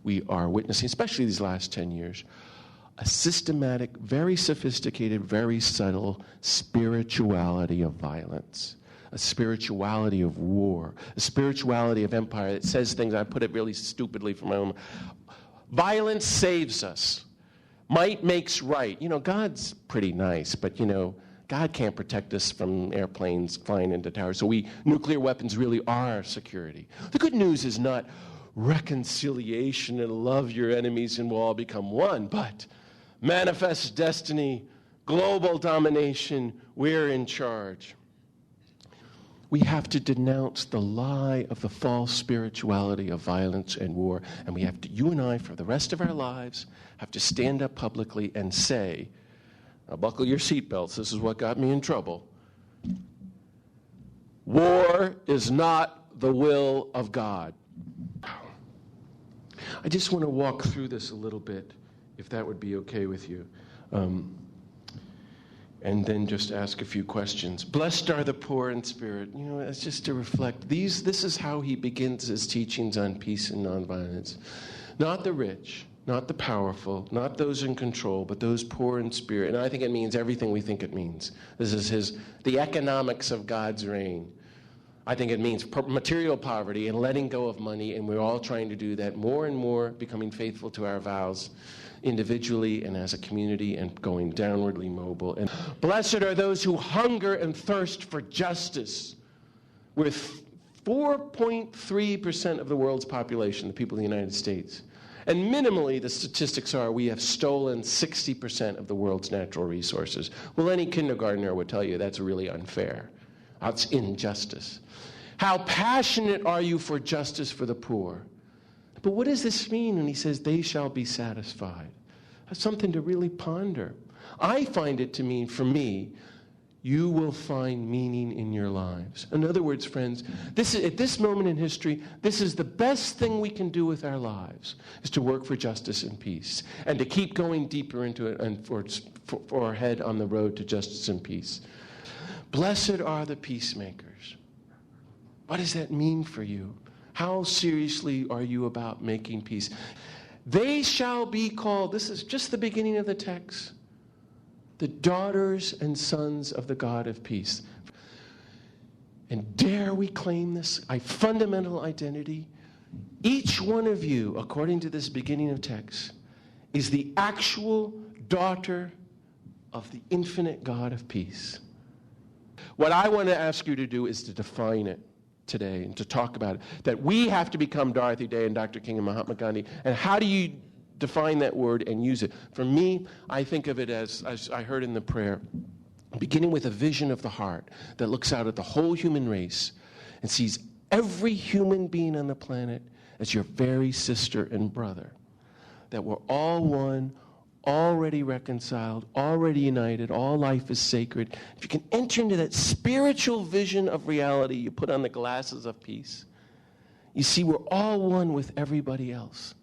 we are witnessing, especially these last 10 years, a systematic, very sophisticated, very subtle spirituality of violence, a spirituality of war, a spirituality of empire that says things, I put it really stupidly from my own. Violence saves us. Might makes right. God's pretty nice, but, God can't protect us from airplanes flying into towers. So nuclear weapons really are our security. The good news is not reconciliation and love your enemies and we'll all become one, but manifest destiny, global domination, we're in charge. We have to denounce the lie of the false spirituality of violence and war, and we have to, you and I, for the rest of our lives, have to stand up publicly and say, now buckle your seatbelts, this is what got me in trouble. War is not the will of God. I just want to walk through this a little bit, if that would be okay with you. And then just ask a few questions. Blessed are the poor in spirit. It's just to reflect. This is how he begins his teachings on peace and nonviolence. Not the rich, not the powerful, not those in control, but those poor in spirit. And I think it means everything we think it means. This is the economics of God's reign. I think it means material poverty and letting go of money, and we're all trying to do that more and more, becoming faithful to our vows individually and as a community and going downwardly mobile. And blessed are those who hunger and thirst for justice. With 4.3% of the world's population, the people of the United States. And minimally, the statistics are we have stolen 60% of the world's natural resources. Well, any kindergartner would tell you that's really unfair. That's injustice. How passionate are you for justice for the poor? But what does this mean when he says they shall be satisfied? That's something to really ponder. I find it to mean, for me, you will find meaning in your lives. In other words, friends, at this moment in history, this is the best thing we can do with our lives, is to work for justice and peace, and to keep going deeper into it and for our head on the road to justice and peace. Blessed are the peacemakers. What does that mean for you? How seriously are you about making peace? They shall be called, this is just the beginning of the text, the daughters and sons of the God of peace. And dare we claim this, a fundamental identity? Each one of you, according to this beginning of text, is the actual daughter of the infinite God of peace. What I want to ask you to do is to define it today and to talk about it, that we have to become Dorothy Day and Dr. King and Mahatma Gandhi. And how do you define that word and use it? For me, I think of it as I heard in the prayer, beginning with a vision of the heart that looks out at the whole human race and sees every human being on the planet as your very sister and brother, that we're all one, already reconciled, already united, all life is sacred. If you can enter into that spiritual vision of reality, you put on the glasses of peace, you see we're all one with everybody else.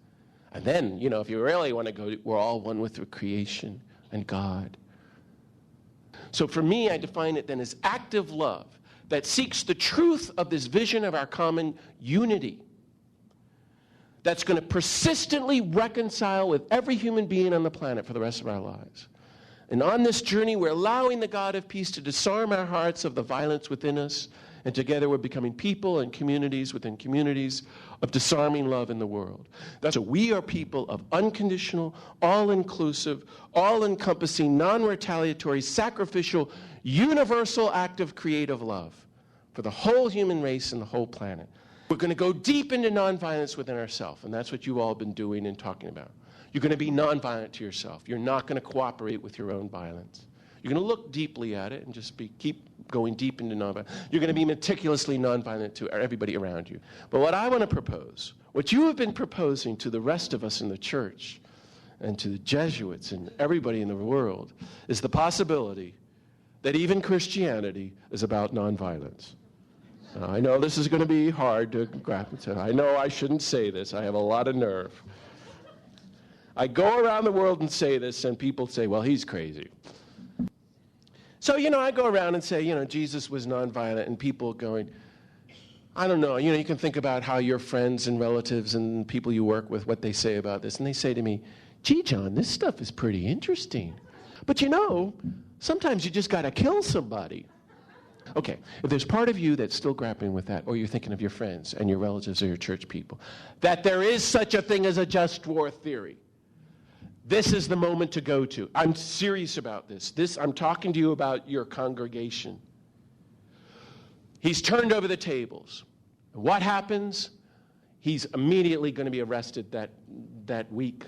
And then, if you really want to go, we're all one with the creation and God. So for me, I define it then as active love that seeks the truth of this vision of our common unity, that's going to persistently reconcile with every human being on the planet for the rest of our lives. And on this journey, we're allowing the God of peace to disarm our hearts of the violence within us, and together we're becoming people and communities within communities of disarming love in the world. So we are people of unconditional, all-inclusive, all-encompassing, non-retaliatory, sacrificial, universal act of creative love for the whole human race and the whole planet. We're going to go deep into nonviolence within ourselves, and that's what you've all been doing and talking about. You're going to be nonviolent to yourself. You're not going to cooperate with your own violence. You're going to look deeply at it and just keep going deep into nonviolence. You're going to be meticulously nonviolent to everybody around you. But what I want to propose, what you have been proposing to the rest of us in the church and to the Jesuits and everybody in the world, is the possibility that even Christianity is about nonviolence. I know this is going to be hard to grasp into. I know I shouldn't say this. I have a lot of nerve. I go around the world and say this, and people say, well, he's crazy. So, I go around and say, Jesus was nonviolent, and people going, I don't know, you can think about how your friends and relatives and people you work with, what they say about this. And they say to me, gee, John, this stuff is pretty interesting. But sometimes you just got to kill somebody. Okay, if there's part of you that's still grappling with that, or you're thinking of your friends and your relatives or your church people, that there is such a thing as a just war theory, this is the moment to go to. I'm serious about this. I'm talking to you about your congregation. He's turned over the tables. What happens? He's immediately going to be arrested that week.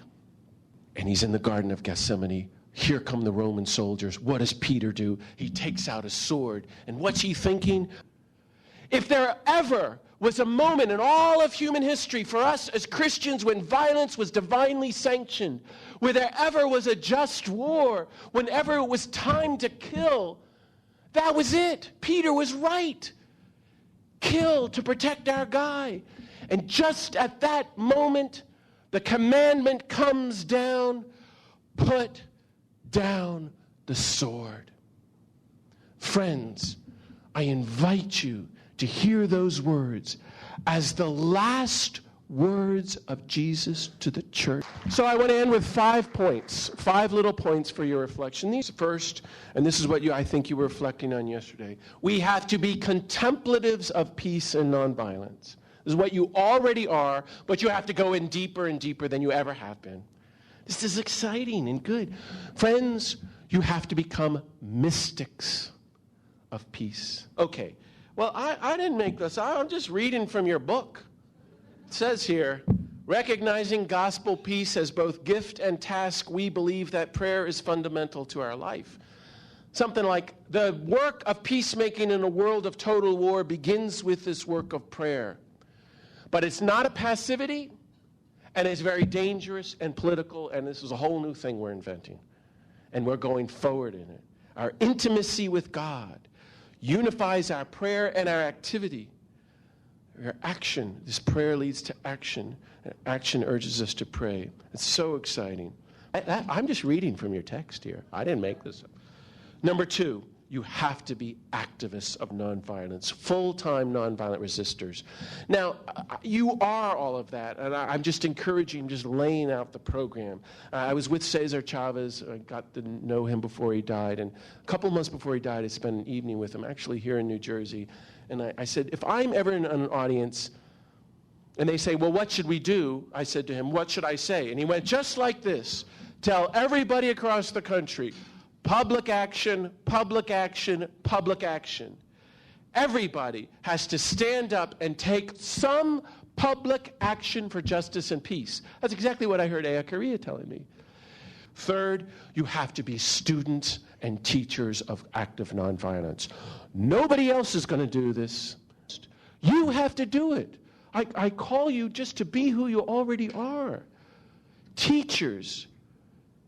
And he's in the Garden of Gethsemane. Here come the Roman soldiers. What does Peter do? He takes out a sword. And what's he thinking? If there ever was a moment in all of human history for us as Christians when violence was divinely sanctioned, where there ever was a just war, whenever it was time to kill, that was it. Peter was right. Kill to protect our guy. And just at that moment, the commandment comes down, put down the sword. Friends, I invite you to hear those words as the last words of Jesus to the church. So I want to end with 5 points, 5 little points for your reflection. These first, and this is what I think you were reflecting on yesterday, we have to be contemplatives of peace and nonviolence. This is what you already are, but you have to go in deeper and deeper than you ever have been. This is exciting and good. Friends, you have to become mystics of peace. Okay, well, I didn't make this. I'm just reading from your book. It says here, recognizing gospel peace as both gift and task, we believe that prayer is fundamental to our life. Something like, the work of peacemaking in a world of total war begins with this work of prayer. But it's not a passivity, and it's very dangerous and political, and this is a whole new thing we're inventing. And we're going forward in it. Our intimacy with God unifies our prayer and our activity. Our action. This prayer leads to action. Action urges us to pray. It's so exciting. I'm just reading from your text here. I didn't make this up. Number 2, you have to be activists of nonviolence, full-time nonviolent resistors. Now, you are all of that, and I'm just encouraging, just laying out the program. I was with Cesar Chavez. I got to know him before he died, and a couple months before he died, I spent an evening with him, actually here in New Jersey. And I said, if I'm ever in an audience, and they say, well, what should we do? I said to him, what should I say? And he went, just like this. Tell everybody across the country, public action, public action, public action. Everybody has to stand up and take some public action for justice and peace. That's exactly what I heard Aya Correa telling me. Third, you have to be students and teachers of active nonviolence. Nobody else is going to do this. You have to do it. I call you just to be who you already are. Teachers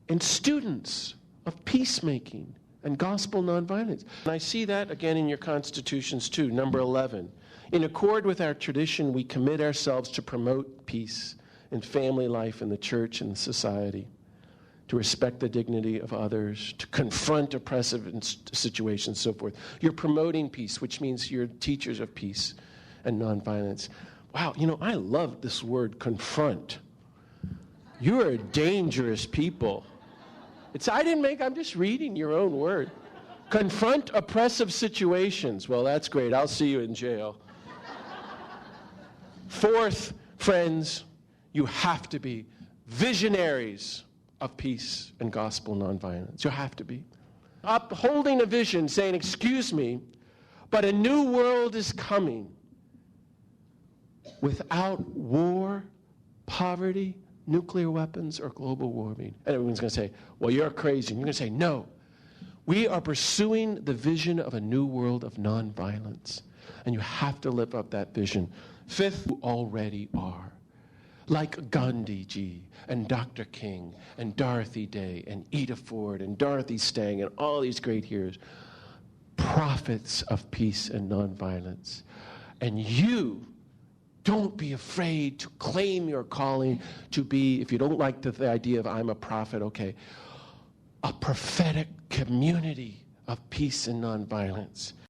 and students of peacemaking and gospel nonviolence. And I see that again in your constitutions too. Number 11. In accord with our tradition, we commit ourselves to promote peace in family life, in the church, and society, to respect the dignity of others, to confront oppressive situations, so forth. You're promoting peace, which means you're teachers of peace and nonviolence. Wow, I love this word, confront. You are dangerous people. I'm just reading your own word. Confront oppressive situations. Well, that's great. I'll see you in jail. Fourth, friends, you have to be visionaries of peace and gospel nonviolence. You have to be. Upholding a vision, saying, excuse me, but a new world is coming without war, poverty, nuclear weapons, or global warming. And everyone's going to say, well, you're crazy. And you're going to say, no. We are pursuing the vision of a new world of nonviolence. And you have to live up that vision. Fifth, you already are. Like Gandhi Ji and Dr. King and Dorothy Day and Ida Ford and Dorothy Stang and all these great heroes, prophets of peace and nonviolence. And you don't be afraid to claim your calling to be, if you don't like the idea of I'm a prophet, okay, a prophetic community of peace and nonviolence.